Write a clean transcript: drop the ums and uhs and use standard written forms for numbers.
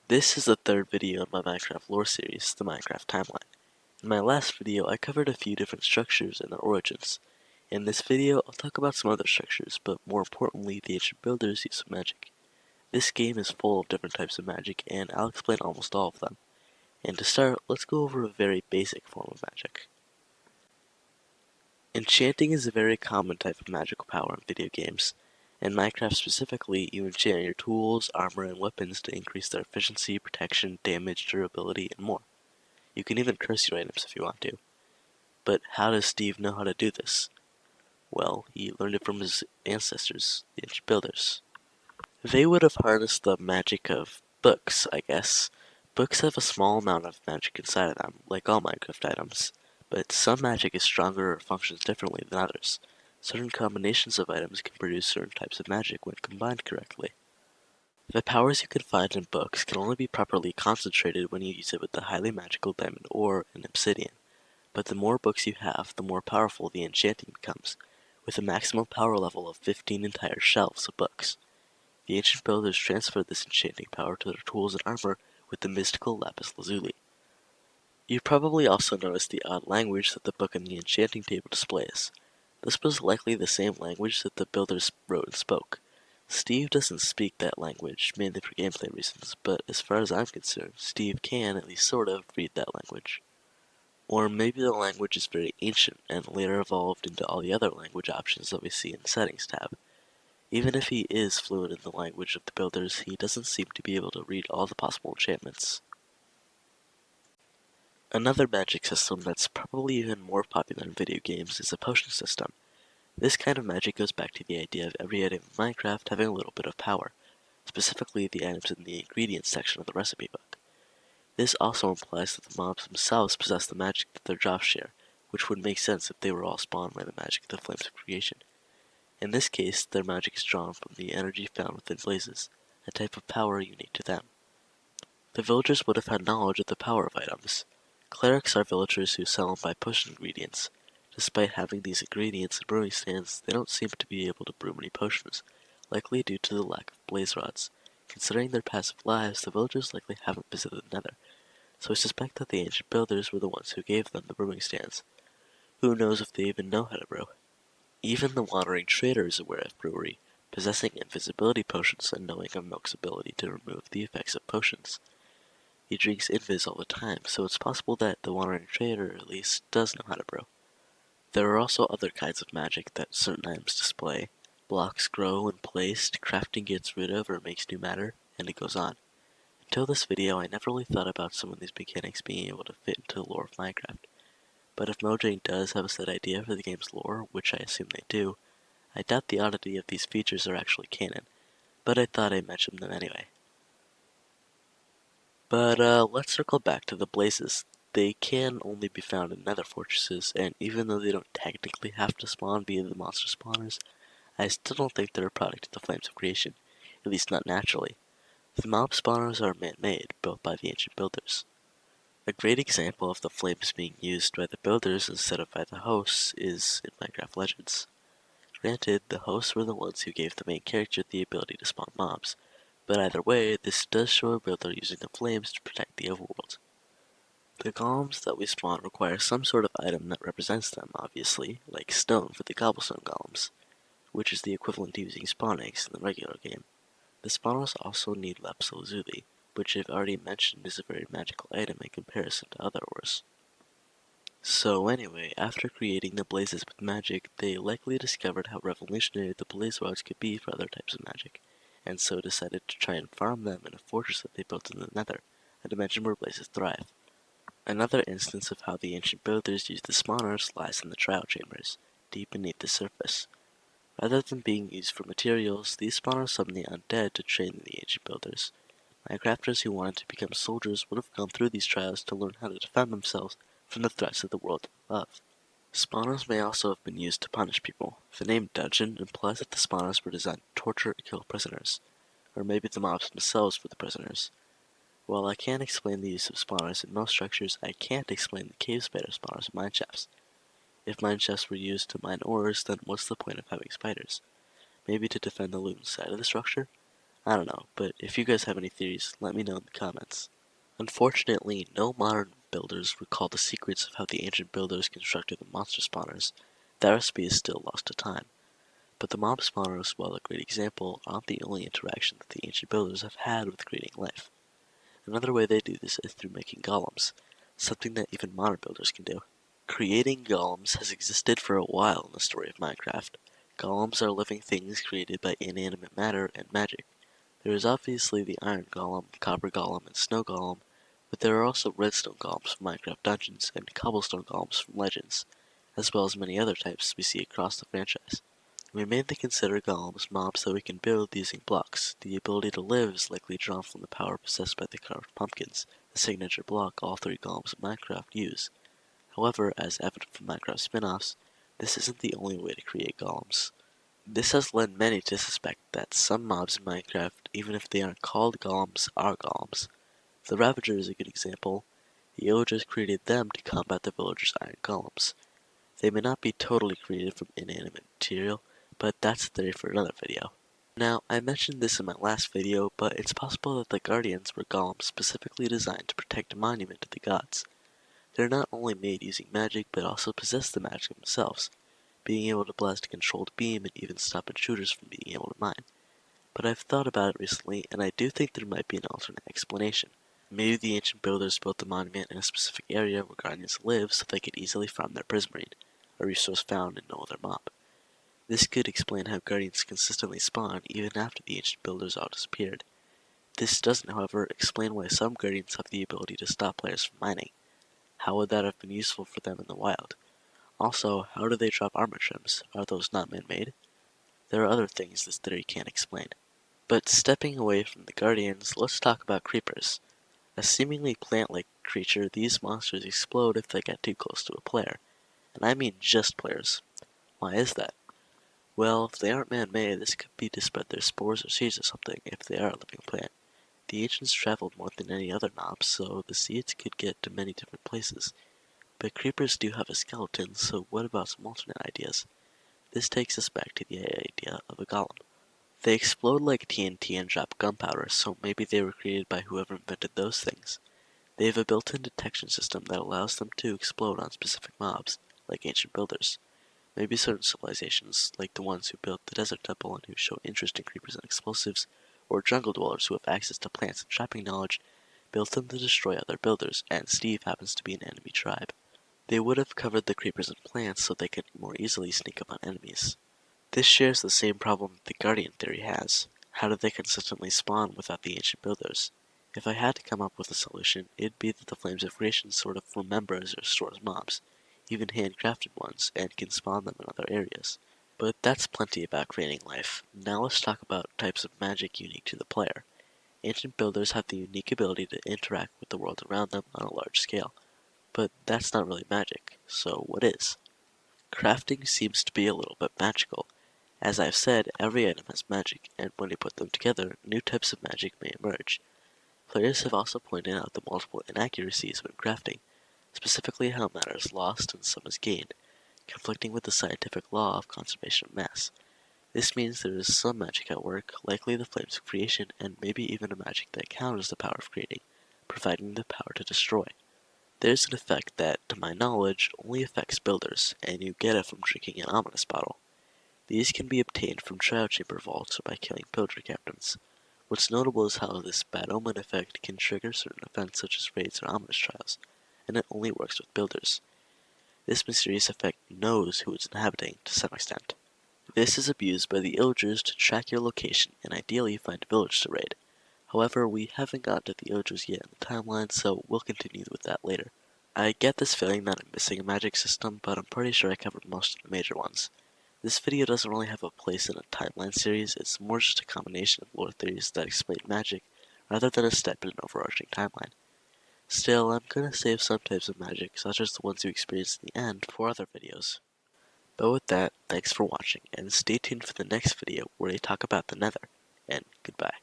This is the third video in my Minecraft lore series, the Minecraft Timeline. In my last video, I covered a few different structures and their origins. In this video, I'll talk about some other structures, but more importantly, the ancient builders' use of magic. This game is full of different types of magic, and I'll explain almost all of them. And to start, let's go over a very basic form of magic. Enchanting is a very common type of magical power in video games. In Minecraft specifically, you enchant your tools, armor, and weapons to increase their efficiency, protection, damage, durability, and more. You can even curse your items if you want to. But how does Steve know how to do this? Well, he learned it from his ancestors, the ancient builders. They would have harnessed the magic of books, I guess. Books have a small amount of magic inside of them, like all Minecraft items, but some magic is stronger or functions differently than others. Certain combinations of items can produce certain types of magic when combined correctly. The powers you can find in books can only be properly concentrated when you use it with the highly magical diamond ore and obsidian. But the more books you have, the more powerful the enchanting becomes, with a maximum power level of 15 entire shelves of books. The ancient builders transferred this enchanting power to their tools and armor with the mystical lapis lazuli. You've probably also noticed the odd language that the book in the enchanting table displays. This was likely the same language that the builders wrote and spoke. Steve doesn't speak that language, mainly for gameplay reasons, but as far as I'm concerned, Steve can, at least sort of, read that language. Or maybe the language is very ancient and later evolved into all the other language options that we see in the Settings tab. Even if he is fluent in the language of the builders, he doesn't seem to be able to read all the possible enchantments. Another magic system that's probably even more popular in video games is a potion system. This kind of magic goes back to the idea of every item in Minecraft having a little bit of power, specifically the items in the ingredients section of the recipe book. This also implies that the mobs themselves possess the magic that their drops share, which would make sense if they were all spawned by the magic of the Flames of Creation. In this case, their magic is drawn from the energy found within blazes, a type of power unique to them. The villagers would have had knowledge of the power of items. Clerics are villagers who sell and buy potion ingredients. Despite having these ingredients in brewing stands, they don't seem to be able to brew many potions, likely due to the lack of blaze rods. Considering their passive lives, the villagers likely haven't visited the Nether, so I suspect that the ancient builders were the ones who gave them the brewing stands. Who knows if they even know how to brew? Even the wandering trader is aware of brewery, possessing invisibility potions and knowing of Milk's ability to remove the effects of potions. He drinks Invis all the time, so it's possible that the wandering trader at least does know how to brew. There are also other kinds of magic that certain items display. Blocks grow when placed, crafting gets rid of or makes new matter, and it goes on. Until this video, I never really thought about some of these mechanics being able to fit into the lore of Minecraft. But if Mojang does have a set idea for the game's lore, which I assume they do, I doubt the oddity of these features are actually canon, but I thought I'd mention them anyway. But let's circle back to the blazes. They can only be found in nether fortresses, and even though they don't technically have to spawn via the monster spawners, I still don't think they're a product of the Flames of Creation, at least not naturally. The mob spawners are man-made, built by the ancient builders. A great example of the flames being used by the builders instead of by the hosts is in Minecraft Legends. Granted, the hosts were the ones who gave the main character the ability to spawn mobs, but either way, this does show a builder using the flames to protect the overworld. The golems that we spawn require some sort of item that represents them, obviously, like stone for the cobblestone golems, which is the equivalent to using spawn eggs in the regular game. The spawners also need lapis lazuli, which I've already mentioned is a very magical item in comparison to other ores. So anyway, after creating the blazes with magic, they likely discovered how revolutionary the blaze rods could be for other types of magic, and so decided to try and farm them in a fortress that they built in the Nether, a dimension where blazes thrive. Another instance of how the ancient builders used the spawners lies in the trial chambers, deep beneath the surface. Rather than being used for materials, these spawners summoned the undead to train the ancient builders. Minecrafters who wanted to become soldiers would have gone through these trials to learn how to defend themselves from the threats of the world above. Spawners may also have been used to punish people. The name Dungeon implies that the spawners were designed to torture or kill prisoners, or maybe the mobs themselves were the prisoners. While I can't explain the use of spawners in most structures, I can't explain the cave spider spawners in mineshafts. If mineshafts were used to mine ores, then what's the point of having spiders? Maybe to defend the loot inside of the structure? I don't know, but if you guys have any theories, let me know in the comments. Unfortunately, no modern builders recall the secrets of how the ancient builders constructed the monster spawners. That recipe is still lost to time. But the mob spawners, while a great example, aren't the only interaction that the ancient builders have had with creating life. Another way they do this is through making golems, something that even modern builders can do. Creating golems has existed for a while in the story of Minecraft. Golems are living things created by inanimate matter and magic. There is obviously the iron golem, copper golem, and snow golem, but there are also redstone golems from Minecraft Dungeons and cobblestone golems from Legends, as well as many other types we see across the franchise. We mainly consider golems mobs that we can build using blocks. The ability to live is likely drawn from the power possessed by the carved pumpkins, the signature block all 3 golems of Minecraft use. However, as evident from Minecraft spin-offs, this isn't the only way to create golems. This has led many to suspect that some mobs in Minecraft, even if they aren't called golems, are golems. The Ravager is a good example. The villagers created them to combat the villagers' iron golems. They may not be totally created from inanimate material, but that's a theory for another video. Now, I mentioned this in my last video, but it's possible that the Guardians were golems specifically designed to protect a monument to the gods. They're not only made using magic, but also possess the magic themselves, being able to blast a controlled beam and even stop intruders from being able to mine. But I've thought about it recently, and I do think there might be an alternate explanation. Maybe the ancient builders built the monument in a specific area where Guardians live so they could easily farm their prismarine, a resource found in no other mob. This could explain how Guardians consistently spawn even after the ancient builders all disappeared. This doesn't, however, explain why some Guardians have the ability to stop players from mining. How would that have been useful for them in the wild? Also, how do they drop armor trims? Are those not man-made? There are other things this theory can't explain. But stepping away from the Guardians, let's talk about creepers. A seemingly plant-like creature, these monsters explode if they get too close to a player. And I mean just players. Why is that? Well, if they aren't man-made, this could be to spread their spores or seeds or something if they are a living plant. The ancients traveled more than any other mobs, so the seeds could get to many different places. But creepers do have a skeleton, so what about some alternate ideas? This takes us back to the idea of a golem. They explode like TNT and drop gunpowder, so maybe they were created by whoever invented those things. They have a built-in detection system that allows them to explode on specific mobs, like ancient builders. Maybe certain civilizations, like the ones who built the desert temple and who show interest in creepers and explosives, or jungle dwellers who have access to plants and trapping knowledge, built them to destroy other builders, and Steve happens to be an enemy tribe. They would have covered the creepers and plants so they could more easily sneak up on enemies. This shares the same problem that the Guardian theory has. How did they consistently spawn without the ancient builders? If I had to come up with a solution, it'd be that the Flames of Creation sort of remembers or stores mobs, even handcrafted ones, and can spawn them in other areas. But that's plenty about creating life. Now let's talk about types of magic unique to the player. Ancient builders have the unique ability to interact with the world around them on a large scale. But that's not really magic, so what is? Crafting seems to be a little bit magical. As I've said, every item has magic, and when you put them together, new types of magic may emerge. Players have also pointed out the multiple inaccuracies when crafting, specifically how matter is lost and some is gained, conflicting with the scientific law of conservation of mass. This means there is some magic at work, likely the flames of creation, and maybe even a magic that counters the power of creating, providing the power to destroy. There's an effect that, to my knowledge, only affects builders, and you get it from drinking an ominous bottle. These can be obtained from trial chamber vaults or by killing pillager captains. What's notable is how this bad omen effect can trigger certain events such as raids or ominous trials, and it only works with builders. This mysterious effect knows who it's inhabiting to some extent. This is abused by the Illagers to track your location and ideally find a village to raid. However, we haven't gotten to the Illagers yet in the timeline, so we'll continue with that later. I get this feeling that I'm missing a magic system, but I'm pretty sure I covered most of the major ones. This video doesn't really have a place in a timeline series, it's more just a combination of lore theories that explain magic, rather than a step in an overarching timeline. Still, I'm gonna save some types of magic, such as the ones you experience in the end, for other videos. But with that, thanks for watching, and stay tuned for the next video where I talk about the Nether, and goodbye.